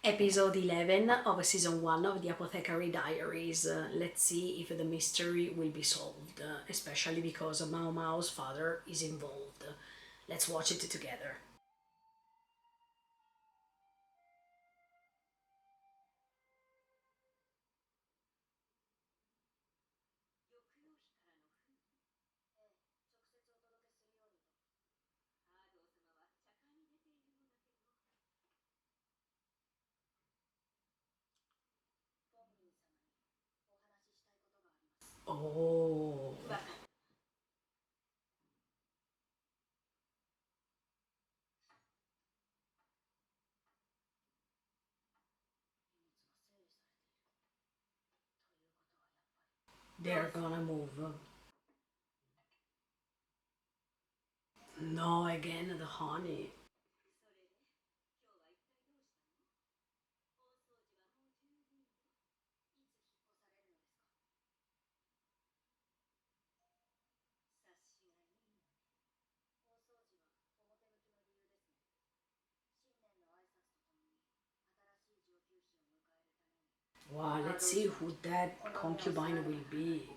Episode 11 of season 1 of the Apothecary Diaries. Let's see if the mystery will be solved, especially because Mao Mao's father is involved. Let's watch it together. Oh, they're gonna move. No, again, the honey. Wow, let's see who that concubine will be.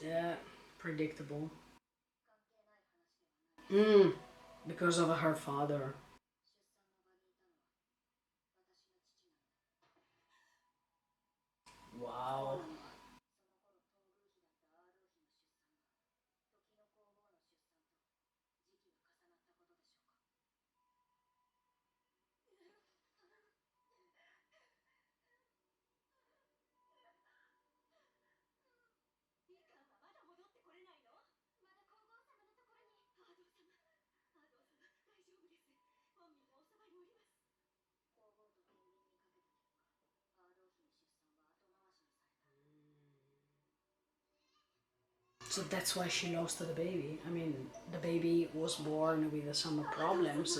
Yeah, predictable. Mm, because of her father. Wow. So that's why she lost the baby. I mean, the baby was born with some problems.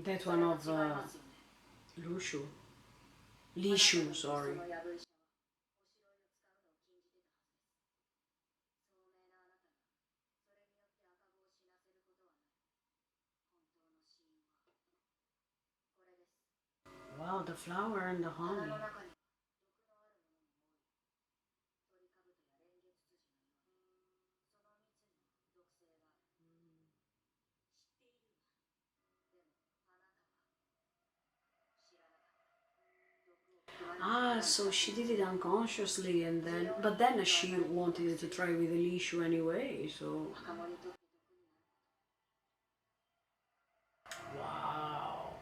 That one of Lushu. Lishu, sorry. Wow, the flower and the honey. Ah, so she did it unconsciously and then, but then she wanted to try with the Lishu anyway, so. Wow.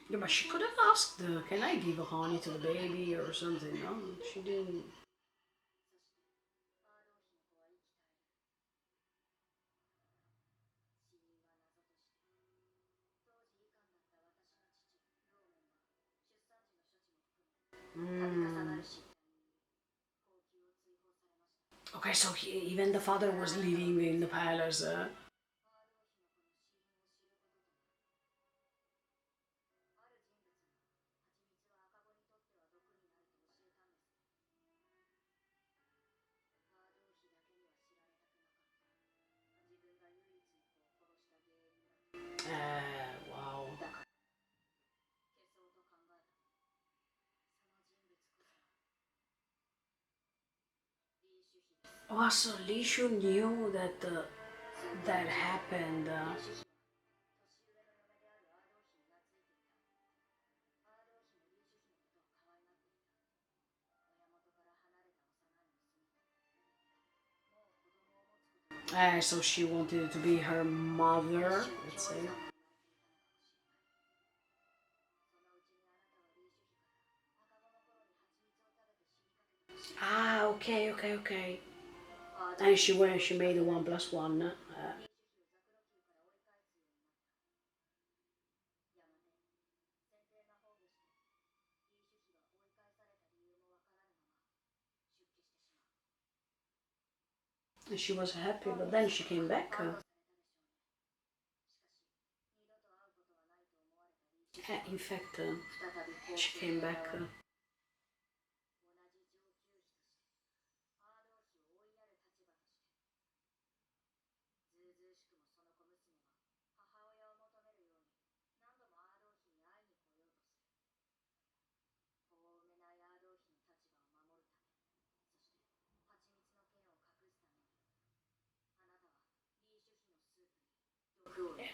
Yeah, but she could have asked, can I give a honey to the baby or something? No, she didn't. Mm. Okay, so even the father was living in the palace. Wow. Oh, so Lishu knew that that happened. So she wanted to be her mother, let's say. Ah, okay, okay, okay. And she made the 1+1. And she was happy, but then she came back. In fact, she came back.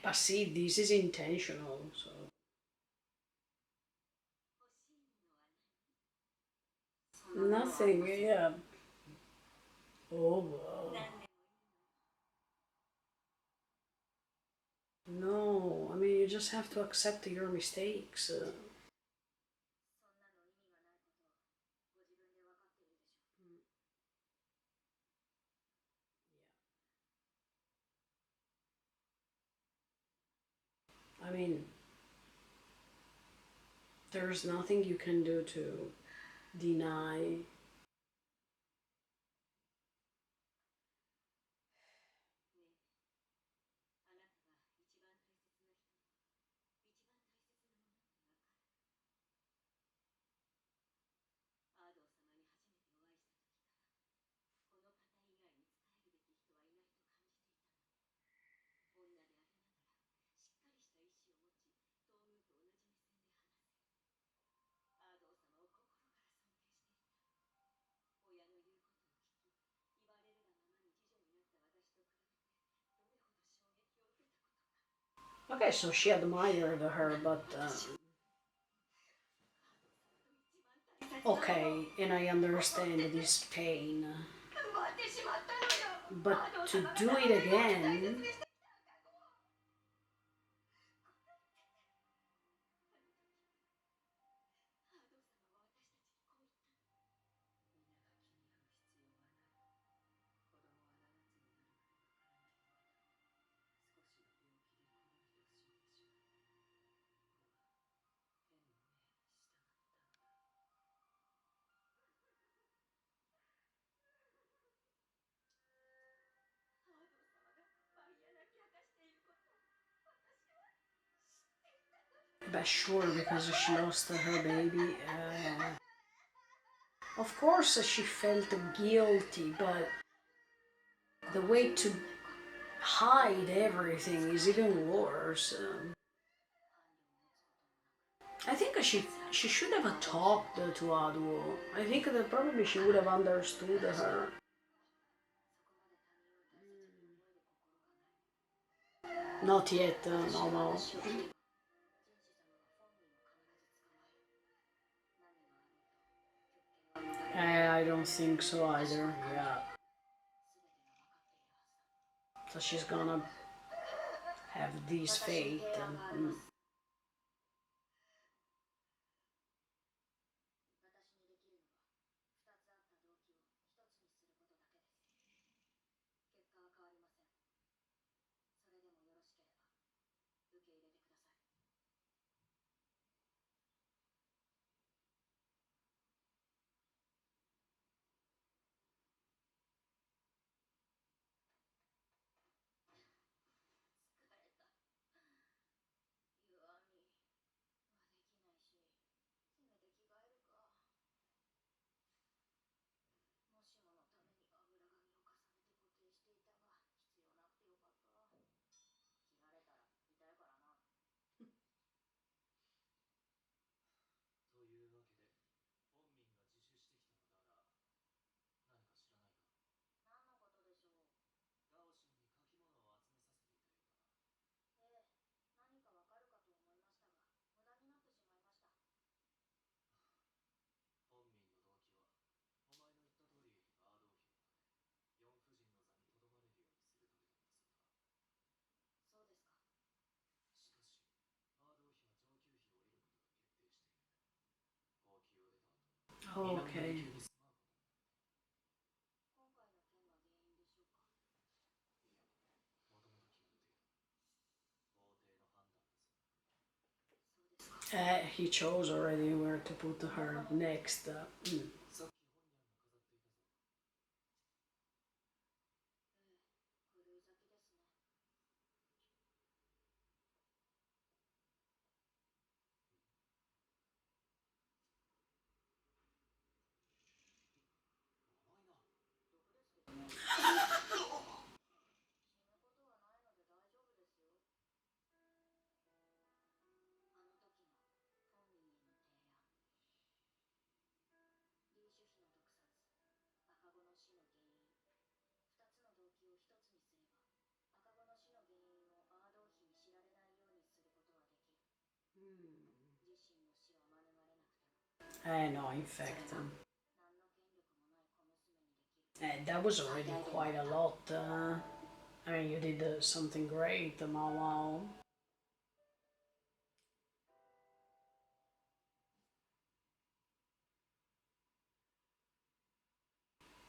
But see, this is intentional, so. Nothing, yeah. Oh, wow. No, I mean, you just have to accept your mistakes. I mean, there's nothing you can do to deny. Okay, so she admired her, but okay, and I understand this pain. But to do it again, but sure, because she lost her baby. Of course, she felt guilty, but the way to hide everything is even worse. I think she should have talked to Aduo. I think that probably she would have understood her. Not yet, no, no. I don't think so either. Yeah. So she's gonna have this fate. He chose already where to put her next. No, in fact, that was already quite a lot. I mean, you did something great, Mao Mao.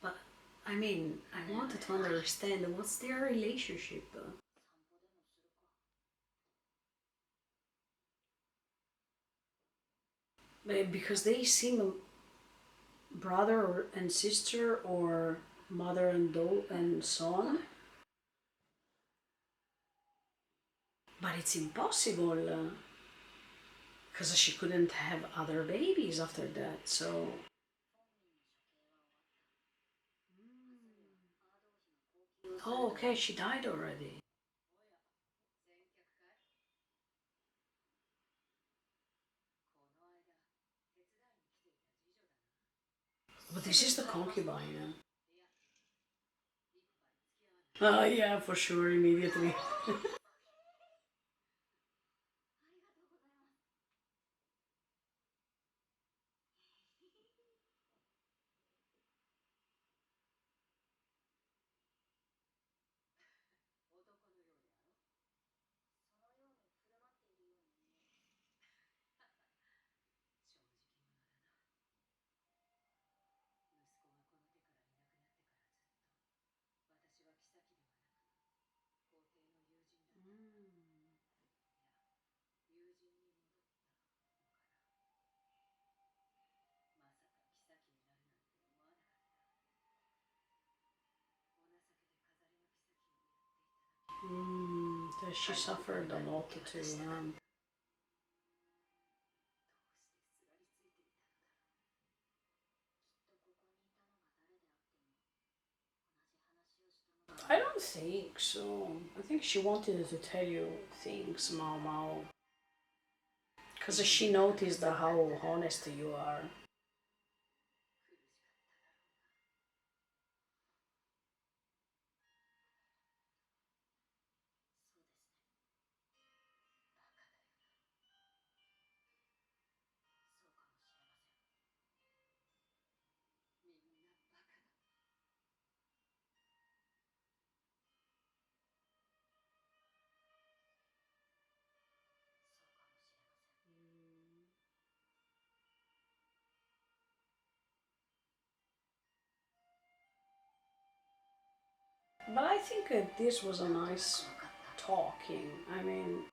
But I mean, I wanted to understand what's their relationship. Because they seem brother and sister or mother and and son, but it's impossible because she couldn't have other babies after that. So, oh, okay, she died already. But this is the concubine. Oh yeah, for sure, immediately. She suffered a lot too. I don't think so. I think she wanted to tell you things, Mao Mao, because she noticed how honest you are. But I think this was a nice talking. I mean,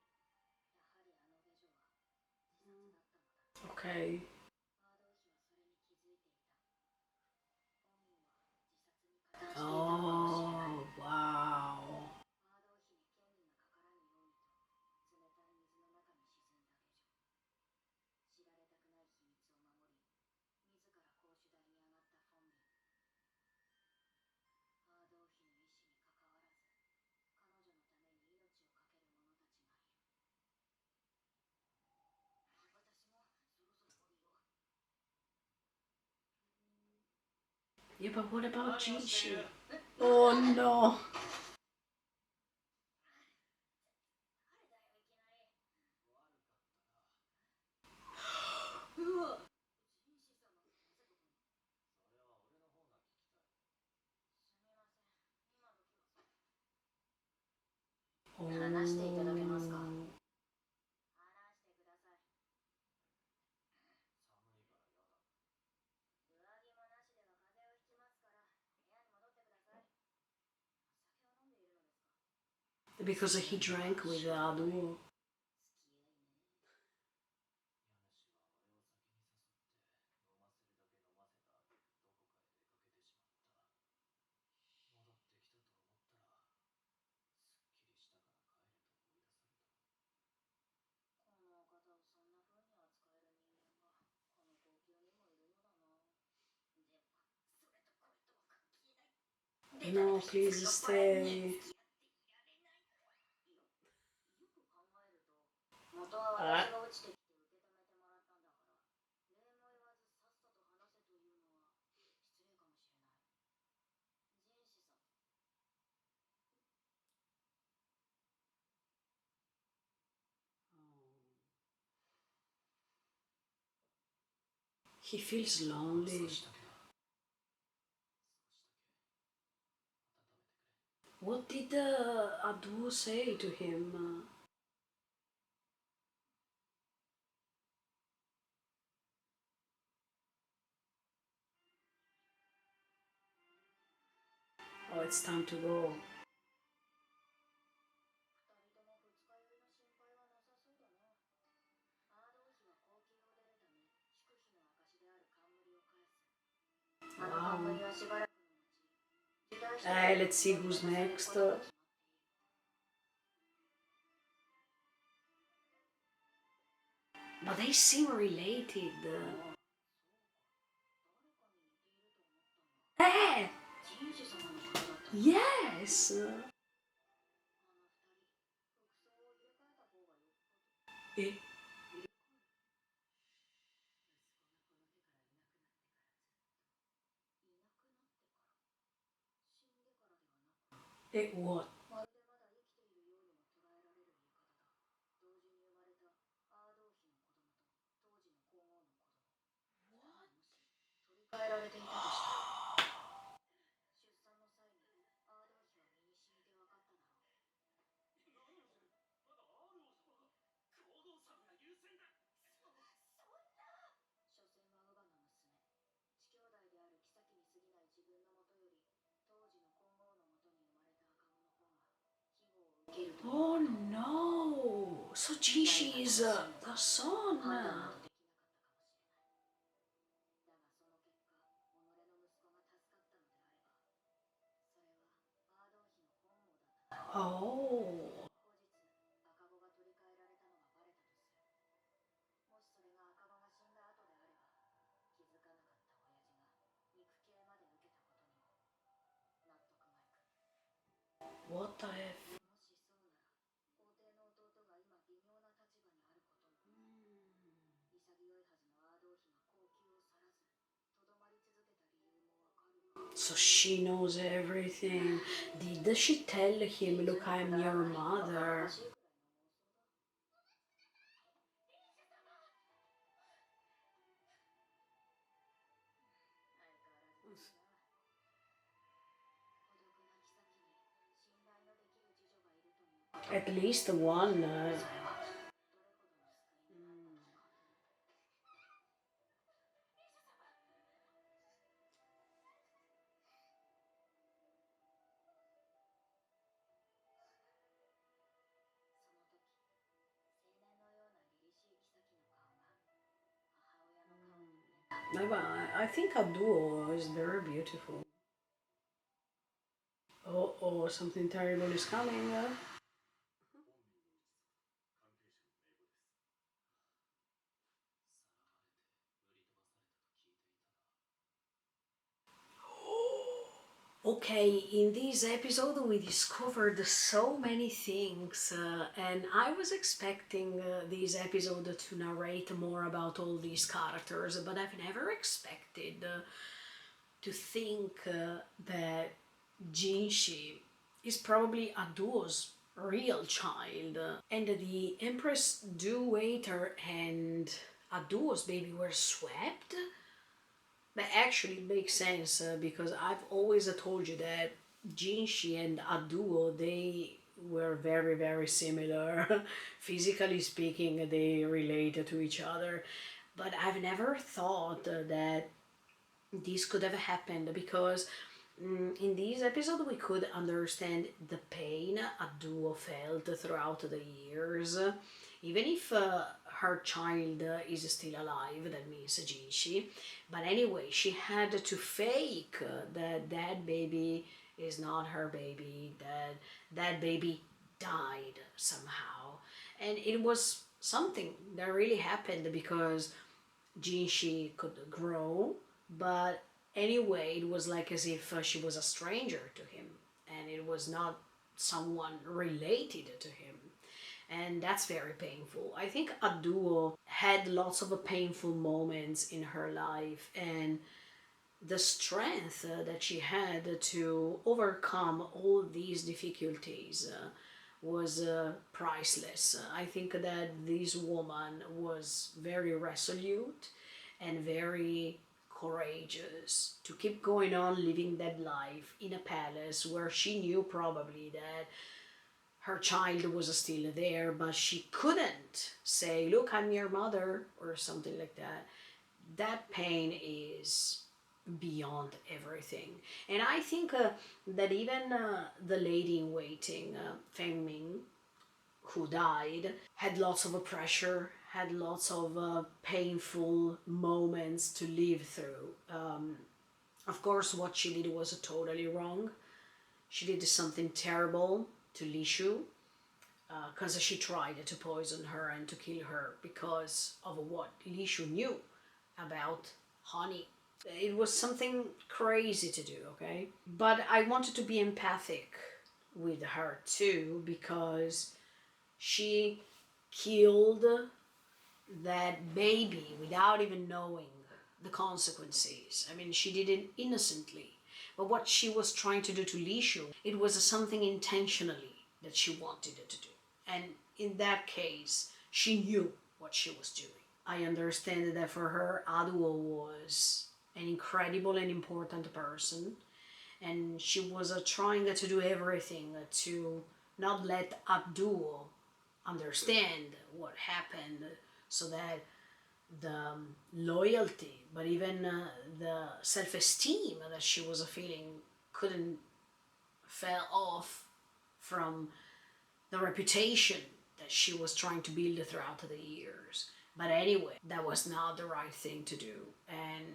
okay. Oh, wow. Yeah, but what about Gigi? Oh no. Oh. Because he drank with Adu. No, please stay. Uh, he feels lonely. What did Adu say to him? Oh, it's time to go. Wow. Let's see who's next. But they seem related. Eh! Yes! Eh, what? Oh no! So Jishi is the son. Oh. What the F? So she knows everything. Did she tell him, look, I'm your mother? At least one. No, but I think Abdul is very beautiful. Oh, something terrible is coming. Okay, in this episode we discovered so many things, and I was expecting this episode to narrate more about all these characters, but I've never expected to think that Jinshi is probably Aduo's real child, and the Empress Du Waiter and Aduo's baby were swept. That actually makes sense because I've always told you that Jinshi and Aduo, they were very very similar. Physically speaking, they relate to each other, but I've never thought that this could have happened because in this episode we could understand the pain Aduo felt throughout the years. Even if her child is still alive, that means Jinshi. But anyway, she had to fake that that baby is not her baby, that that baby died somehow. And it was something that really happened because Jinshi could grow, but anyway, it was like as if she was a stranger to him, and it was not someone related to him. And that's very painful. I think Aduo had lots of painful moments in her life, and the strength that she had to overcome all these difficulties was priceless. I think that this woman was very resolute and very courageous to keep going on living that life in a palace where she knew probably that her child was still there, but she couldn't say, "Look, I'm your mother," or something like that. That pain is beyond everything. And I think that even the lady in waiting, Feng Ming, who died, had lots of pressure, had lots of painful moments to live through. Of course, what she did was totally wrong. She did something terrible to Li Shu because she tried to poison her and to kill her because of what Li Shu knew about honey. It was something crazy to do, okay? But I wanted to be empathic with her too because she killed that baby without even knowing the consequences. I mean, she did it innocently. But what she was trying to do to Li Shu, it was something intentionally that she wanted it to do. And in that case, she knew what she was doing. I understand that for her, Aduo was an incredible and important person, and she was trying to do everything to not let Abduo understand what happened, so that the loyalty, but even the self-esteem that she was feeling couldn't fell off from the reputation that she was trying to build throughout the years. But anyway, that was not the right thing to do. And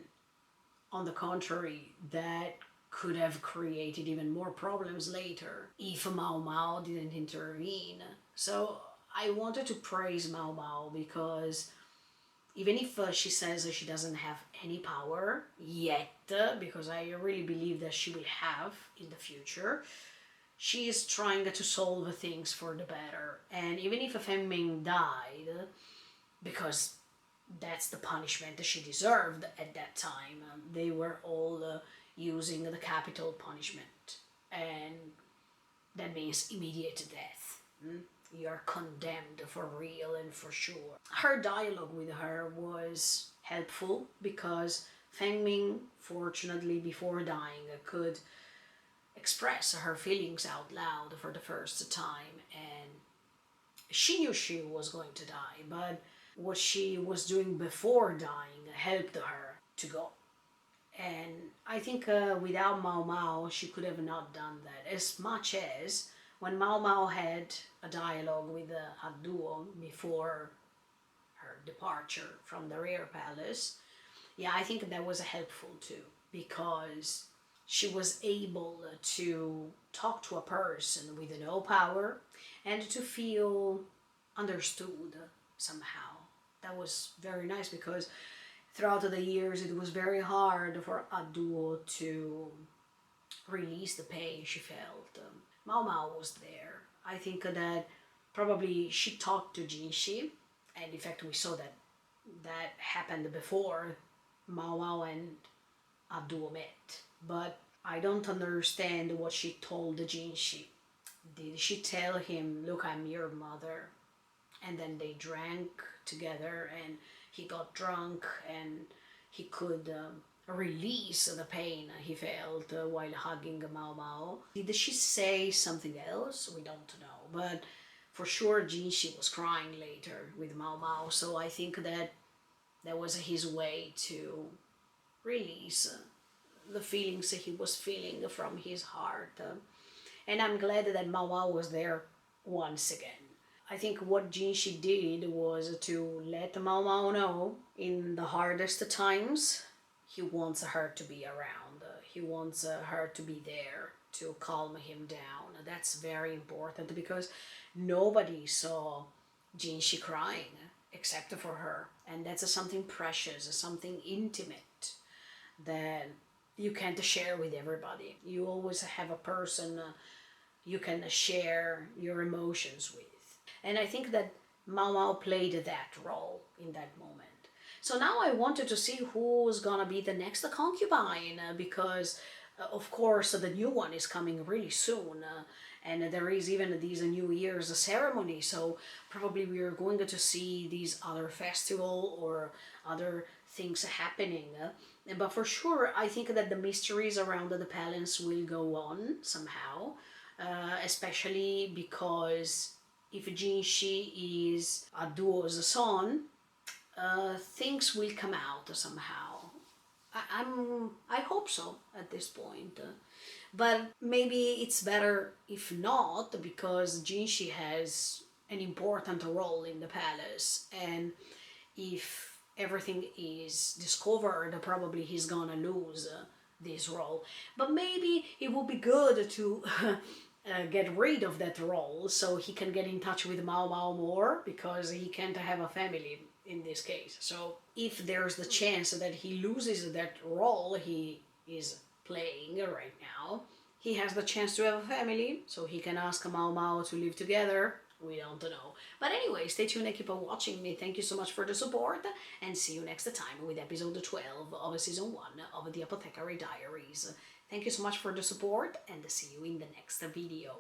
on the contrary, that could have created even more problems later if Mao Mao didn't intervene. So I wanted to praise Mao Mao because even if she says she doesn't have any power yet, because I really believe that she will have in the future, she is trying to solve things for the better. And even if Feng Ming died, because that's the punishment that she deserved at that time, they were all using the capital punishment, and that means immediate death. You're condemned for real and for sure. Her dialogue with her was helpful because Feng Ming, fortunately, before dying, could express her feelings out loud for the first time, and she knew she was going to die, but what she was doing before dying helped her to go. And I think without Mao Mao, she could have not done that. As much as when Mao Mao had a dialogue with Abduo before her departure from the Rear Palace, yeah, I think that was helpful too, because she was able to talk to a person with no power and to feel understood somehow. That was very nice because throughout the years it was very hard for Abduo to release the pain she felt. Mao Mao was there. I think that probably she talked to Jinxi, and in fact we saw that that happened before Mao Mao and Abduo met. But I don't understand what she told Jinxi. Did she tell him, "Look, I'm your mother," and then they drank together and he got drunk and he could release the pain he felt while hugging Mao Mao? Did she say something else? We don't know, but for sure Jinxi was crying later with Mao Mao, so I think that that was his way to release the feelings he was feeling from his heart. And I'm glad that Mao Mao was there once again. I think what Jinxi did was to let Mao Mao know in the hardest times he wants her to be around. He wants her to be there to calm him down. That's very important because nobody saw Jinxi crying except for her. And that's something precious, something intimate that you can't share with everybody. You always have a person you can share your emotions with. And I think that Mao Mao played that role in that moment. So now I wanted to see who's gonna be the next concubine because, of course, the new one is coming really soon. And there is even these New Year's ceremony, so probably we are going to see these other festival or other things happening. But for sure, I think that the mysteries around the palace will go on somehow, especially because if Jinshi is a duo's son, things will come out somehow. I hope so at this point. But maybe it's better if not, because Jinshi has an important role in the palace, and if everything is discovered, probably he's gonna lose this role. But maybe it would be good to get rid of that role so he can get in touch with Mao Mao more, because he can't have a family in this case. So if there's the chance that he loses that role he is playing right now, he has the chance to have a family, so he can ask Mao Mao to live together. We don't know. But anyway, stay tuned and keep on watching me. Thank you so much for the support, and see you next time with episode 12 of season 1 of the Apothecary Diaries. Thank you so much for the support, and see you in the next video.